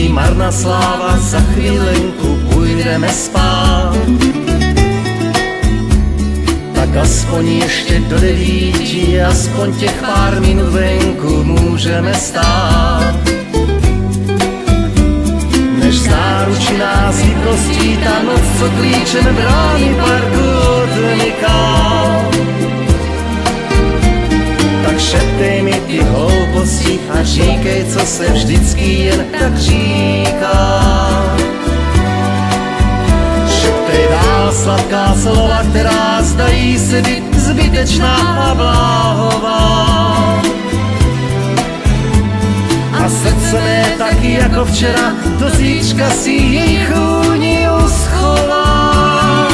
marná sláva, za chvílenku půjdeme spát. Tak aspoň ještě do 9, aspoň těch pár minut venku můžeme stát. Než z náručí nás vyprostí ta noc, co klíčem brány parku odmyká. Tak šeptej mi ty hlouposti a říkej, co se vždycky jen tak říká. Šeptej dál sladká slova, která zdají se být zbytečná a bláhová. A srdce mé taky jako včera, do zítřka si jej chůni uschová.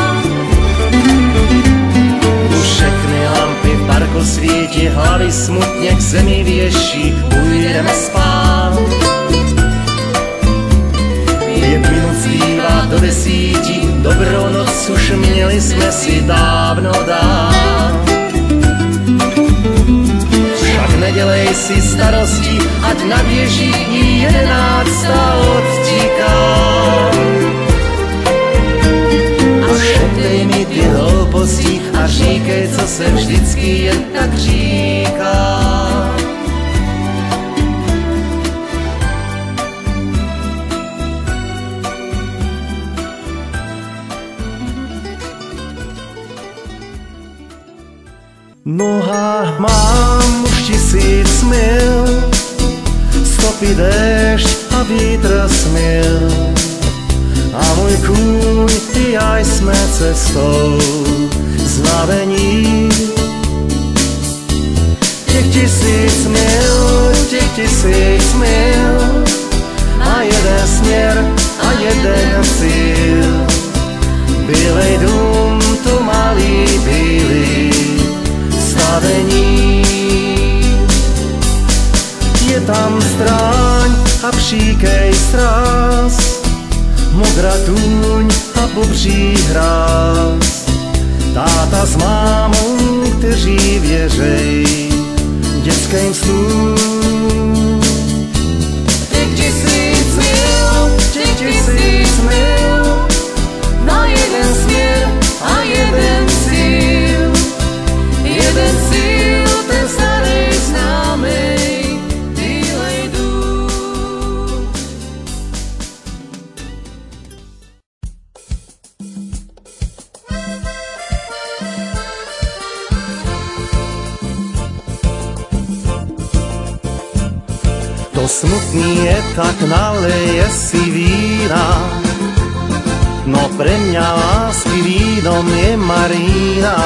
Všechny lampy v parku svítí, hlavy smutně k zemi věší, půjdeme spát. 5 minut zbývá do 10, dobrou noc už měli jsme si dávno dát. Však nedělej si starosti, ať naběží i 11 odtíká. A šeptej mi ty hlouposti a říkej, co se vždycky jen tak říká. Noha mám už 1000 mil, stopy déšť a vítr smil. A můj kůň i já jsme cestou znavení. Těch 1000 mil a jeden směr a jeden cíl. Bílej dům, tu malý bílý stavení. Je tam stráň a příkej stráz, modrá tůň a bobří hráz. Táta s mámou, kteří věřej dětským snům. Těch 1000 mil na jeden směr a jeden cíl. Jeden cíl, ten starý známej, bílej dům. To smutný je, tak naleje si vína. No pre mňa lásky vínom je Marína.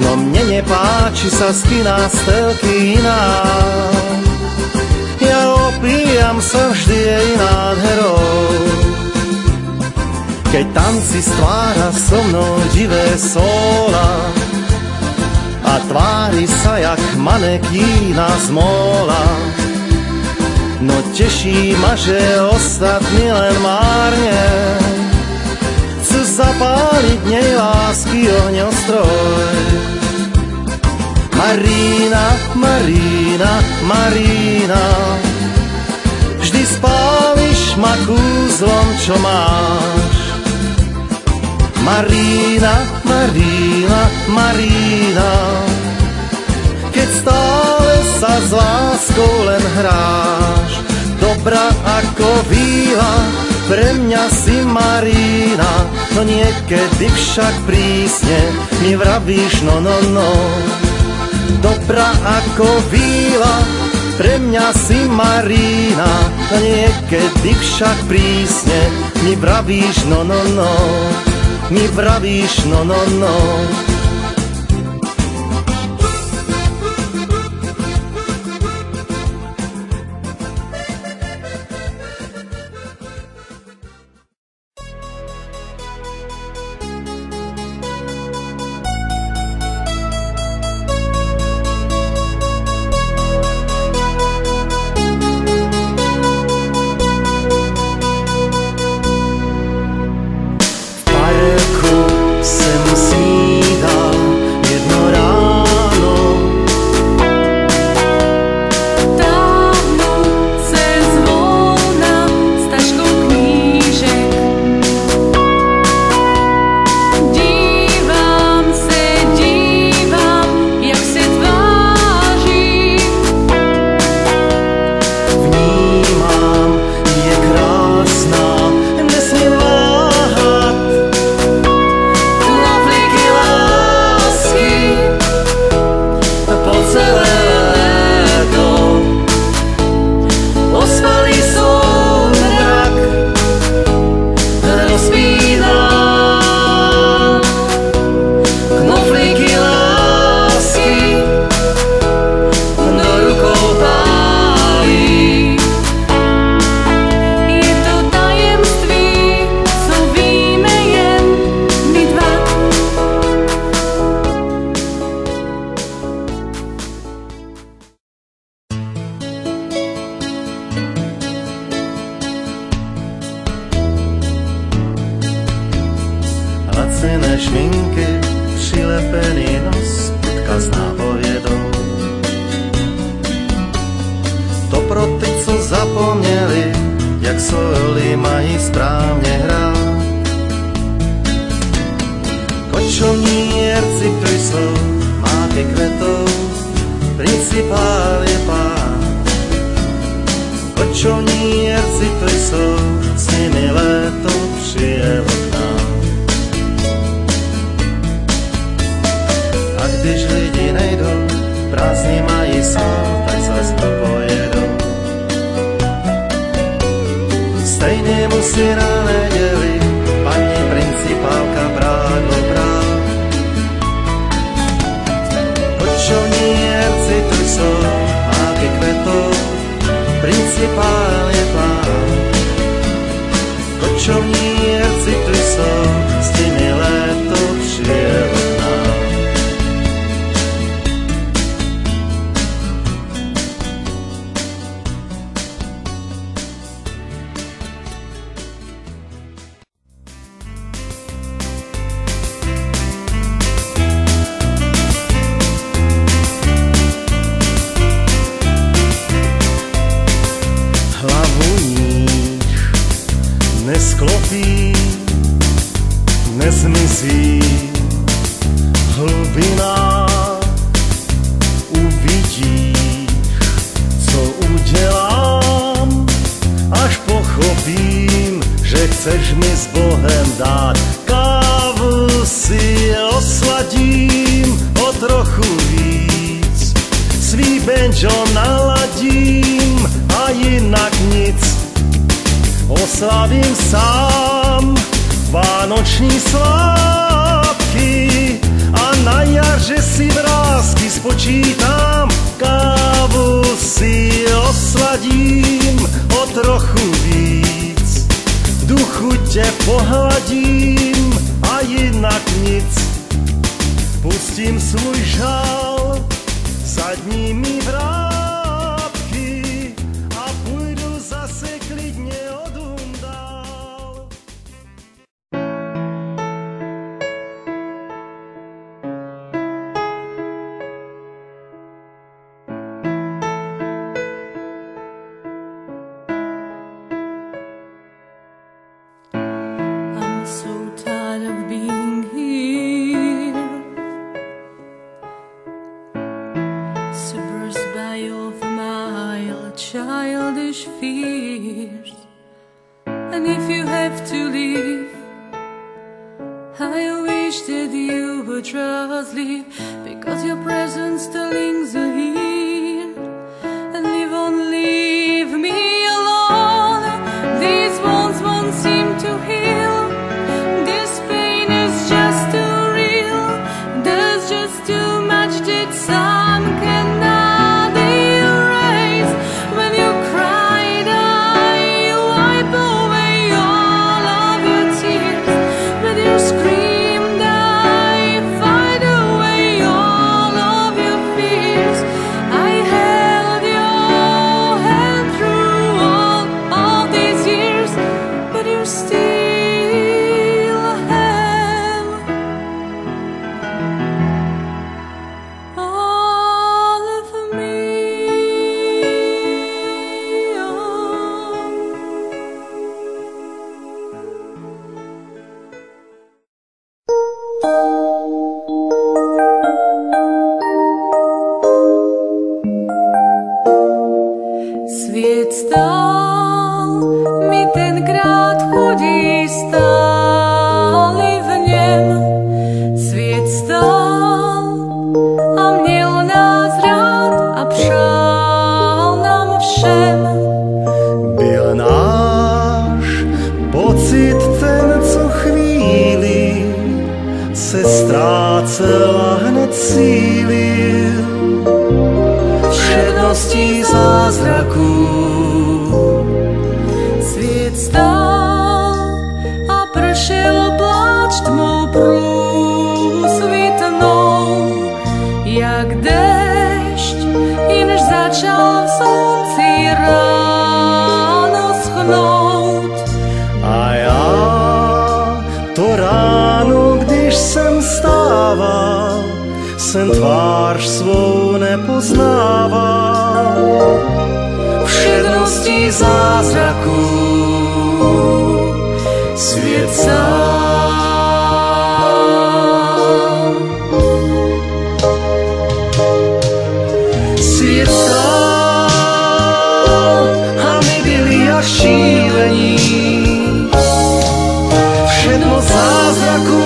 No mne nepáči sa spina z telky iná. Ja opíjam sa vždy jej nádherou. Keď tanci stvára so mnou divé sola a tvári sa jak manekína z móla. No teší ma, že ostatní len márne chcú zapáliť nej lásky ohňostroj. Marína, Marína, Marína, vždy spáliš ma kúzlom, čo máš. Marína, Marína, Marína, keď stále sa s láskou len hráš. Dobrá ako víla, pre mňa si Marína, no niekedy však prísne mi vravíš no, no, no. Dobrá ako víla, pre mňa si Marína, no niekedy však prísne mi vravíš no, no, no. Mi vravíš no, no, no. Se musí dát zmyslné šminky, přilepený nos, odkaz nápovědou. To pro ty, co zapomněli, jak soli mají správně hrát. Kočovníci tu jsou, máky kvetou, principál je pán. Kočovníci tu jsou, s nimi léto přijelo k nám. A když lidi nejdou, prázdní mají sál, tak zas pojedou. Stejně musí na neděli paní principálka prádlo brát. Kočovníci tu jsou, máky kvetou, principál je pán. Kočovníci tu jsou, s nimi léto přijelo k nám. Nesklopí, nezmizí hlubina, uvidíš, co udělám, až pochopím, že chceš mi s Bohem dát. Kávu si osladím o trochu víc, svý banjo naladím a jinak nic. Oslavím sám vánoční svátky a na jaře si vrásky spočítám. Kávu si osladím o trochu víc, duchu tě pohladím a jinak nic. Pustím svůj žal zadními vrátky a půjdu zase klidně od dál. I'm so tired of being here, submerged by all of my childish fears. And if you have to leave, I wish that you would just leave, because your presence still lingers here. And leave me alone. These wounds won't seem to heal. This pain is just too real. There's just too much that some cannot erase. When you cried, I wipe away all of your tears. When you screamed, I fight away all of your fears. I held your hand through all these years, but you still have all of me. Sviet stál mi tenkrát chudí stáli v něm. Sviet stál a měl nás rád a přál nám všem. Byl náš pocit ten, co chvíli se ztrácel a hned sílil všedností zázraků. Sviet stál a pršel pláč tmou průsvitnou, jak déšť, jenž začal v slunci ráno schnout. A já to ráno, kdy stává, sen tvář svou nepoznává. Všednosti zázraků svět sám. Svět stál a my byli jak šílení. Všednost zázraků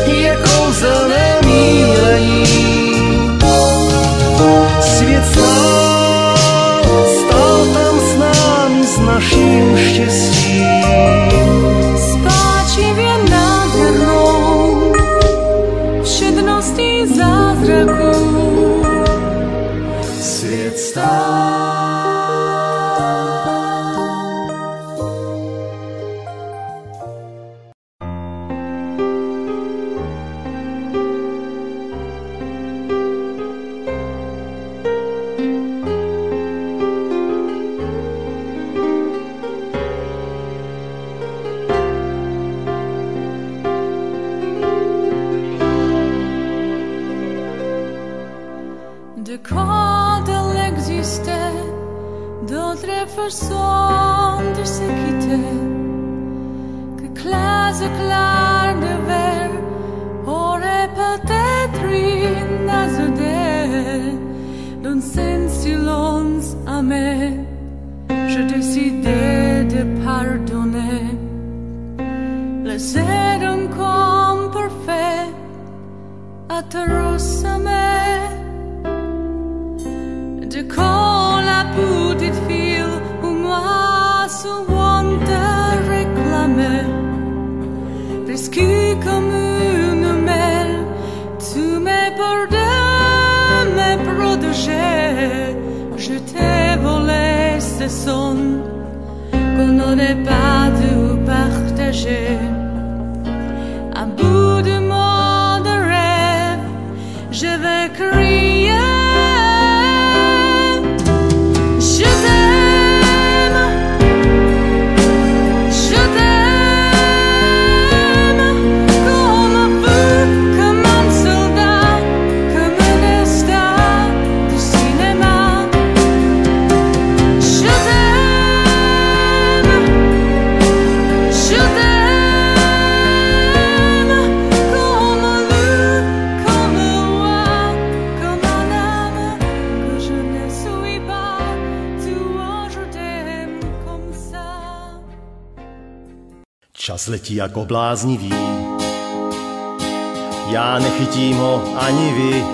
je kouzelné mílení. Svět stál tam s námi, s naším štěstím. Spáčivě nádhernou všedností zázraků Svět stál. De quand elle existait, d'autres façons de se quitter, que classe claire de verre aurait peut-être une azodelle d'un silence amer. Je décidais de pardonner, laisser un corps parfait à te ressembler. De quand la petite fille où moi souvent te réclamais, presque comme une mère, tu m'es pardonné, me protégé. Je t'ai volé ce son qu'on n'aurait pas dû partager. À bout de mots de rêve, je vais crier. Čas letí jako bláznivý, já nechytím ho ani vy,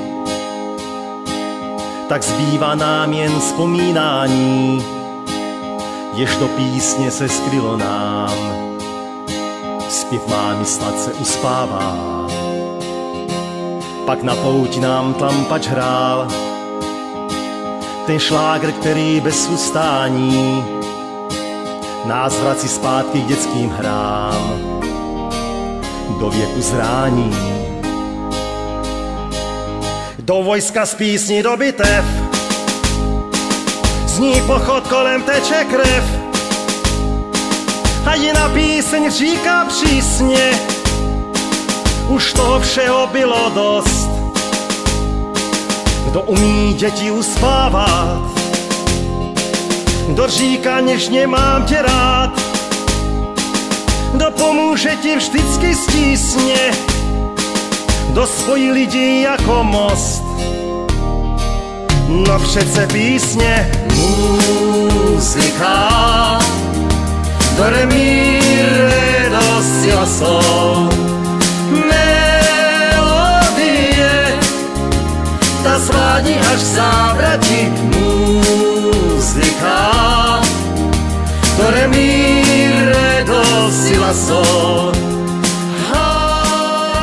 tak zbývá nám jen vzpomínání, jež do písně se skrylo nám. Zpěv mámy sladce uspává, pak na pouť nám tlampač hrál, ten šlágr, který bez ustání nás vrací zpátky k dětským hrám, do věku zrání. Do vojska z písní do bitev, zní pochod, kolem teče krev, a jiná píseň říká přísně, už toho všeho bylo dost. Kdo umí děti uspávat, kdo říká něžně mám tě rád, kdo pomůže ti vždycky z tísně, kdo spojí lidi jako most. No přece písně, muzika, do re mi re do si la sol, melodie, ta svádí až v závrati. Muzika, do re mi re do si la sol, harmonie,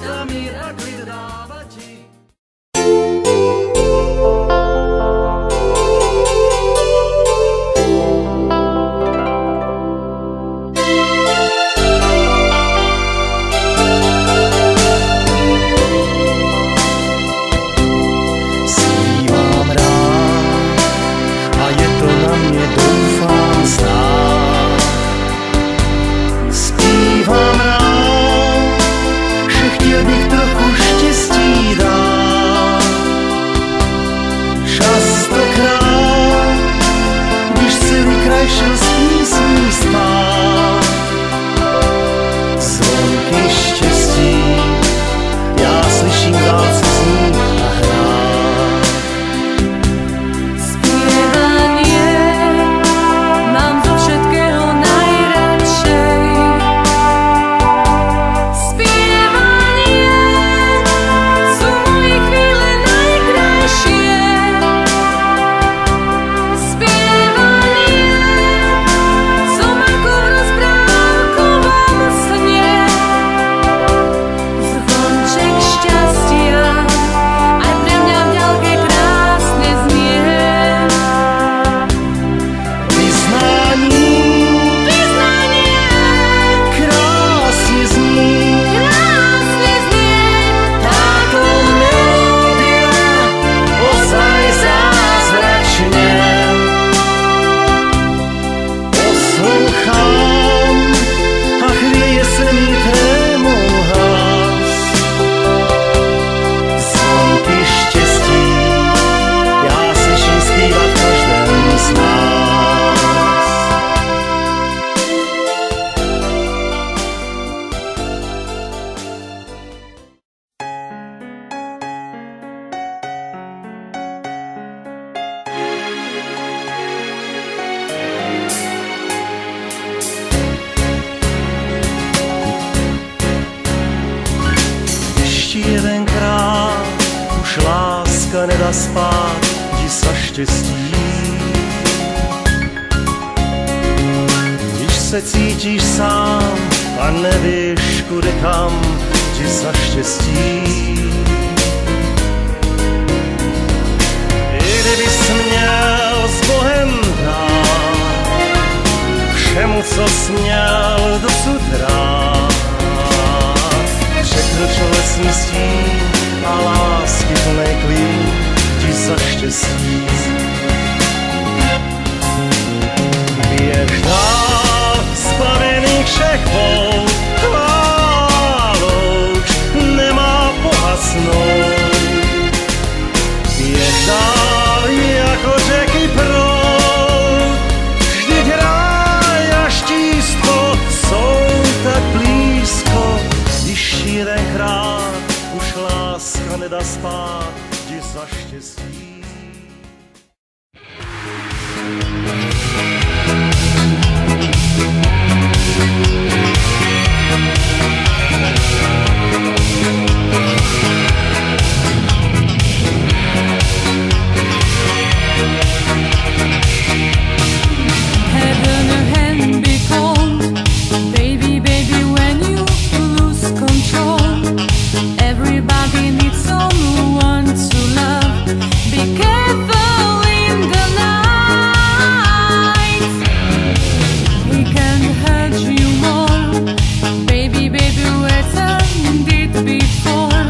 ta mír a klid dává ti. Zpívám rád a je to na mě, doufám, znát. nedá spát, jdi za štěstí. Když se cítíš sám a nevíš kudy kam, jdi za štěstí. I kdybys měl s Bohem dát všemu, co jsi měl dosud rád, překročil lesní stín a lásky plnej klín, jdi za štěstí. Běž dál, zbavený všech bol, chválou už nemá pohasnout. Běž dál, jako řeky proud, vždyť ráj a štístko jsou tak blízko, když jedenkrát už láska nedá spát, jdi za štěstí. Everybody needs someone to love. Be careful in the night. He can hurt you more. Baby, baby, where turned it before.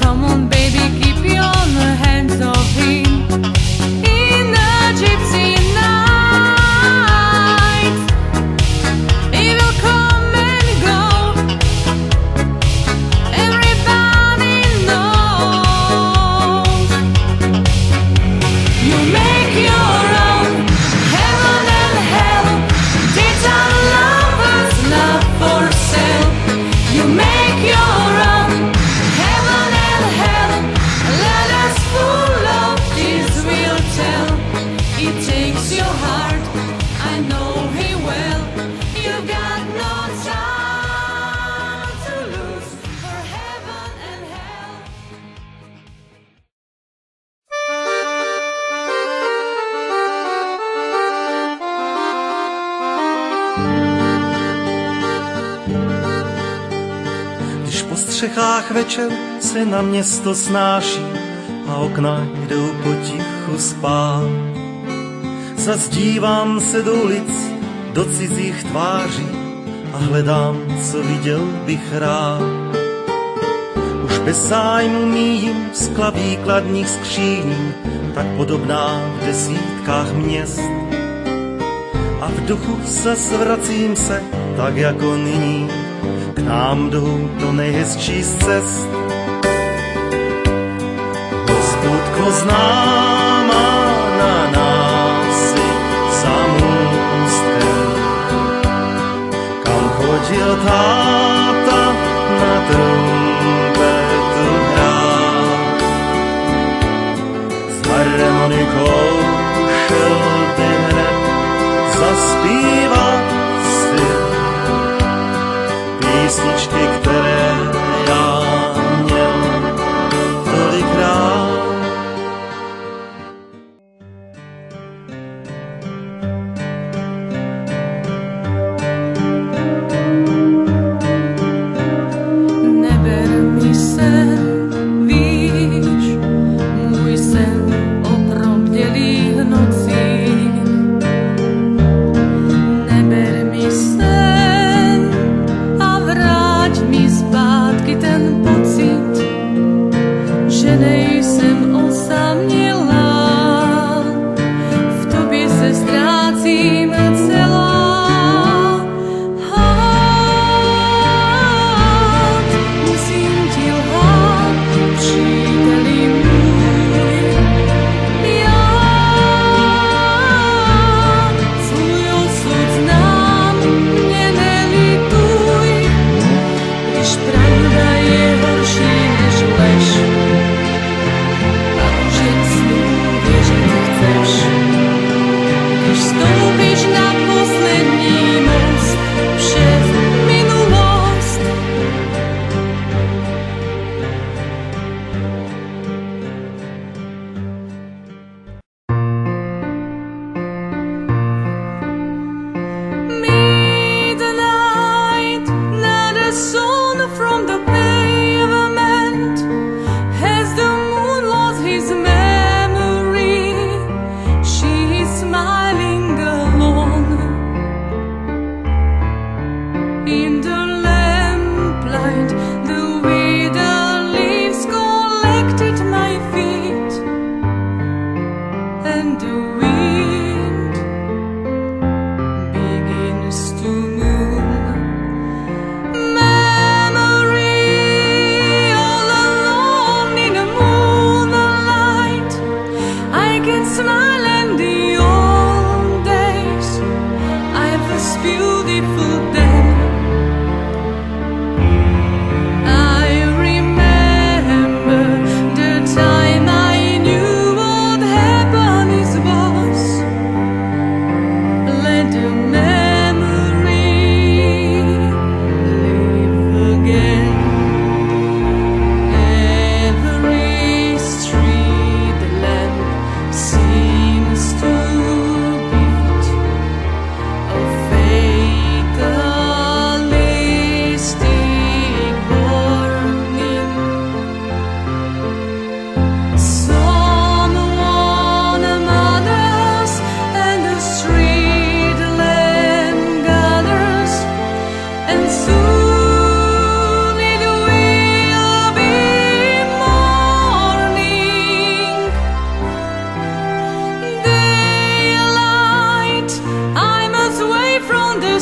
Come on, baby, keep your hands off him. In a gypsy night, he will come and go. Everybody knows. You make your own heaven and hell. Did our lovers love for sale? You make your own heaven and hell. Let us full of this we'll tell. It takes your heart, I know he well. You've got no time to lose for heaven and hell. Když po střechách večer se na město snáší a okna jdou potichu spát, zas dívám se do ulic, do cizích tváří a hledám, co viděl bych rád. Už bez zájmu míjím skla výkladních skříní, tak podobná v desítkách měst. A v duchu zas vracím se, tak jako nyní, k nám jdou to nejhezčí z cest. Hospůdko známá na nási za můstkem, kam chodil táta na trumpetu hrát. S harmonikou šel by hned zaspívat si písničky, které já měl tolikrát. Neber mi sen, víš, můj sen o probdělých nocích. Neber mi sen a vráť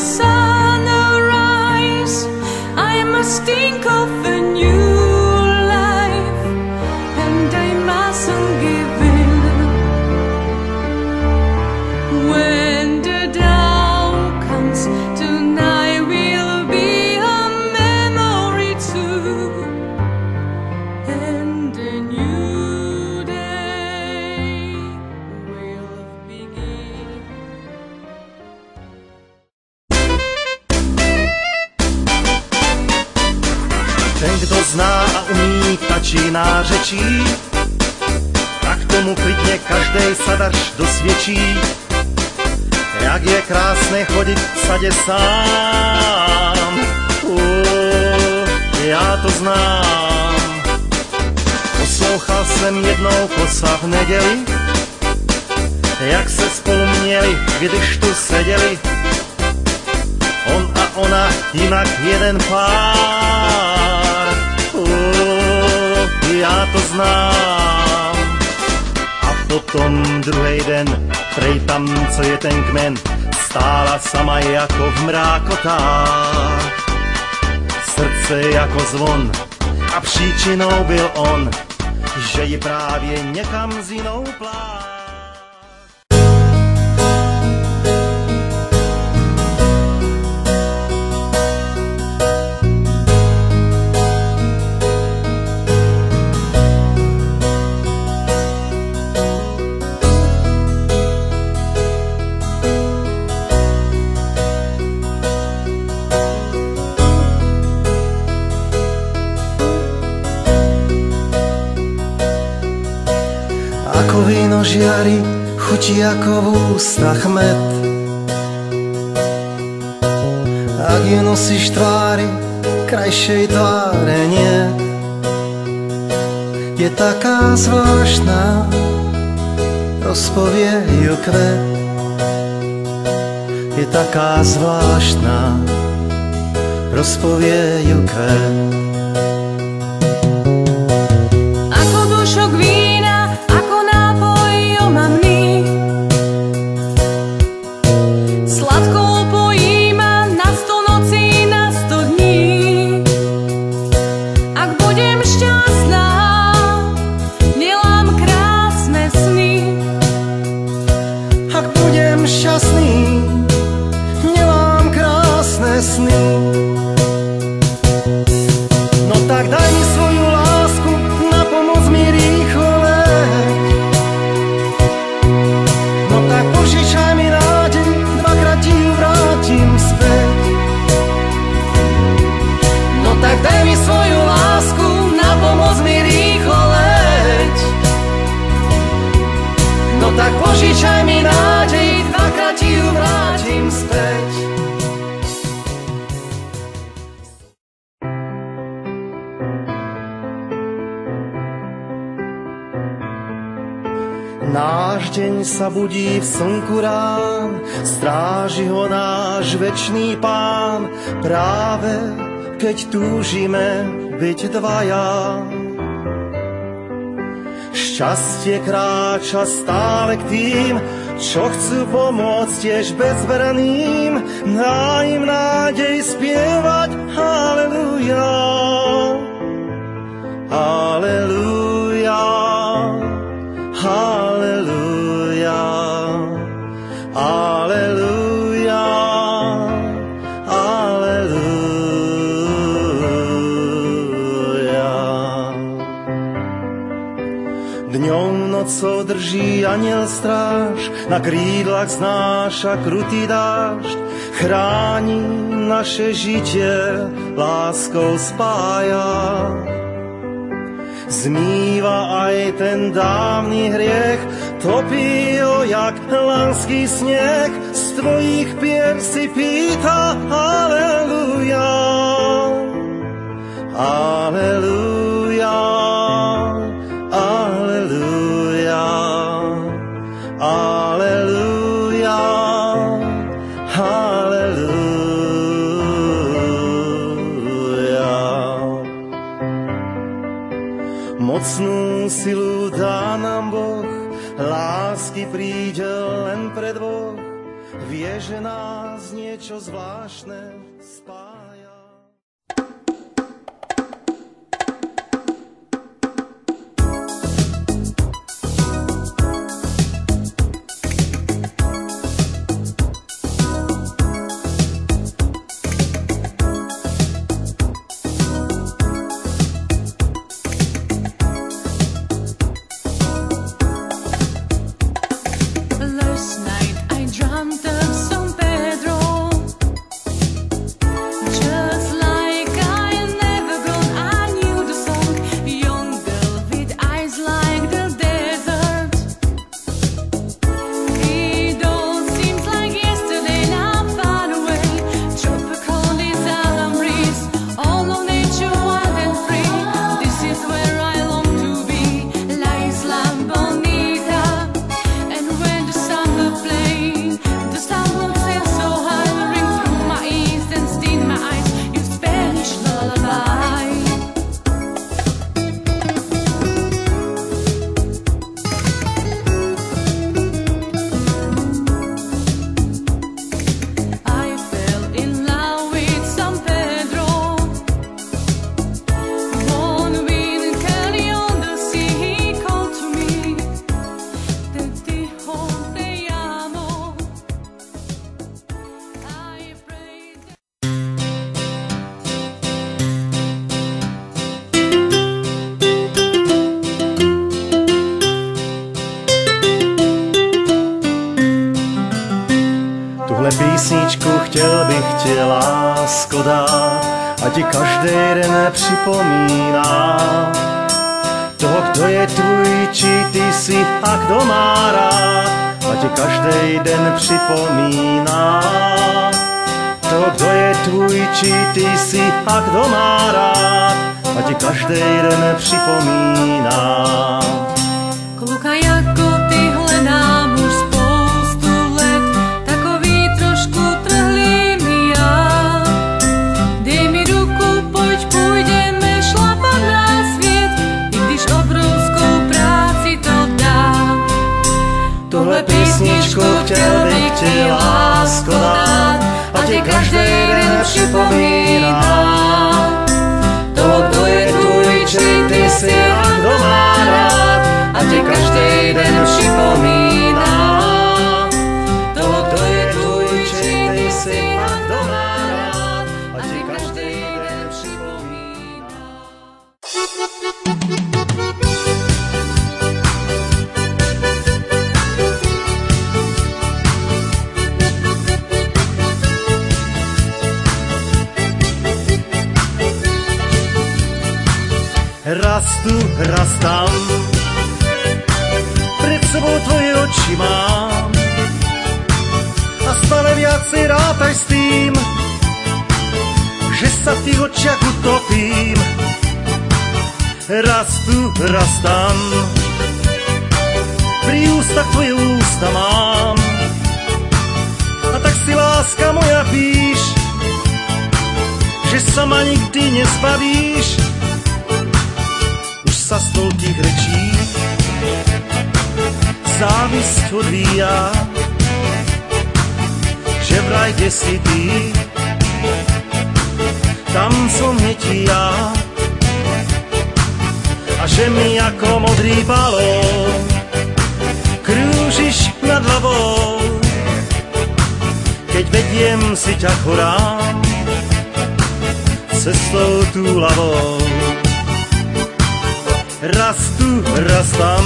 sun arise, I must think of a new life, and I mustn't give in. When the dawn comes, tonight will be a memory too, and a new day will begin. Ten, kto zná a umí vtačí nářečí, tak tomu klidne každej sadař dosvědčí, jak je krásne chodiť v sade sám. Ja to znám. Poslouchal jsem jednou kosa v neděli, jak se spolu měli, když tu seděli, on a ona, jinak jeden pár. Ja to znám. A potom druhej den, prej tam, co je ten kmen, stála sama jako v mrákotách. Srdce jako zvon a příčinou byl on, že ji právě někam s jinou plá. Ako víno žiari, chutí ako v ústach med. Ak ju nosíš tvári, krajšej tváre nie. Je taká zvláštna, rozpovie ju kvet. Je taká zvláštna, rozpovie ju kvet. Ako bušok vína, ako nápoj omamný, sladkou pojíma na 100 nocí, na 100 dní. Ak budem šťastná, milám krásne sny. Ak budem šťastný, nemám krásne sny. No tak daj mi svoju lásku, na pomoc mi rýchlo leď. No tak požičaj mi nádej, dvakrát ti ju vrátim späť. No tak daj mi svoju lásku, na pomoc mi rýchlo leď. No tak požičaj mi nádej, dvakrát ti ju vrátim späť. Náš deň sa budí v slnku rán, stráži ho náš večný Pán, práve keď túžime byť dvaja. Šťastie kráča stále k tým, čo chcú pomôcť tiež bezbranným, dá im nádej spievať Halleluja, Halleluja, Halleluja, Halleluja, Halleluja. Dňom nocou drží aniel stráž, na krídlach znáša krutý dážď, chráni naše žitie, láskou spája. Zmýva aj ten dávny hriech, topí ho jak lanský sneh, z tvojich pier si pýta Halleluja, Halleluja, Halleluja, Halleluja, Halleluja. Mocnú silu dá nám Boh, lásky príde len pre dvoch. V vie, že nás niečo zvláštne spája. Písničku chtěl bych ti, lásko, dát, a ti každý den připomíná toho, kdo je tvůj, či ty jsi a kdo má rád, a ti každý den připomíná toho, kdo je tvůj, či ty jsi a kdo má rád, a ti každý den připomíná. Kluka jako ty hledám už spoustu let, takový trošku trhlý mi já. Dej mi ruku, půjdeme šlapat na svět, i když obrovskou práci to dá. Tuhle písničku chtěl bych ti, lásko, dát, a ti každý den připomíná toho, kdo je tvůj, či ty jsi a kdo má rád, a ti každý den připomíná toho, kdo je tvůj, či ty jsi a kdo má rád, a ti každý den připomíná. Raz tu, raz tam, pred sebou tvoje oči mám a stále viac si rátaj s tým, že sa v tých očiach utopím. Raz tu, raz tam, pri ústach tvoje ústa mám a tak si, láska moja, píš, že sa ma nikdy nezbavíš. Sa z toľkých rečí závisť odvíja, že vraj kde si ty, tam som hneď ja, a že mi ako modrý balón krúžiš nad hlavou, keď vediem si ťa chorám cestou túlavou. Raz tu, raz tam,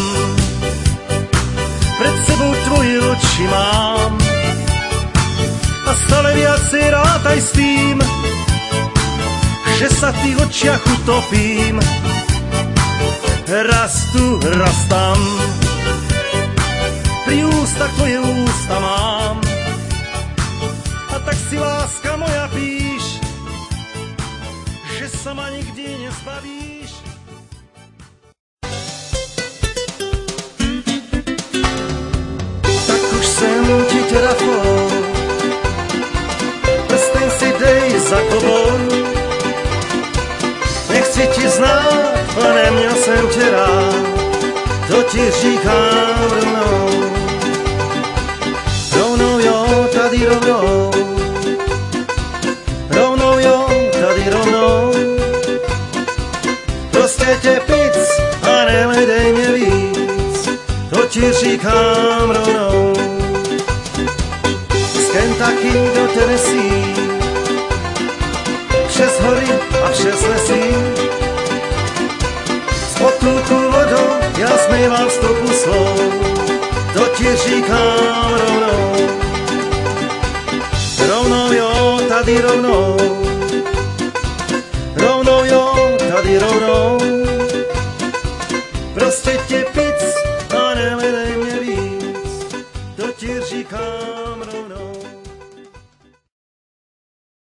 pred sebou tvoje oči mám a stále viac si rátaj s tým, že sa v tých očiach utopím. Raz tu, raz tam, pri ústach tvoje ústa mám a tak si, láska moja, píš, že sa ma nikdy nezbavíš. Jsem ti telefon, prsten si dej za klobou. Nechci ti znát, a neměl jsem tě rád, to ti říkám rovnou. Rovnou jo, tady tady rovnou. Rovnou jo, tady rovnou. Prostě tě pic a nehledej mě víc, to ti říkám rovnou. Z Kentucky do Tennessee, přes hory a přes lesy, z potůku vodou já smývám stopu svou, to ti říkám rovnou. Rovnou jo, tady rovnou. Rovnou jo, tady rovnou.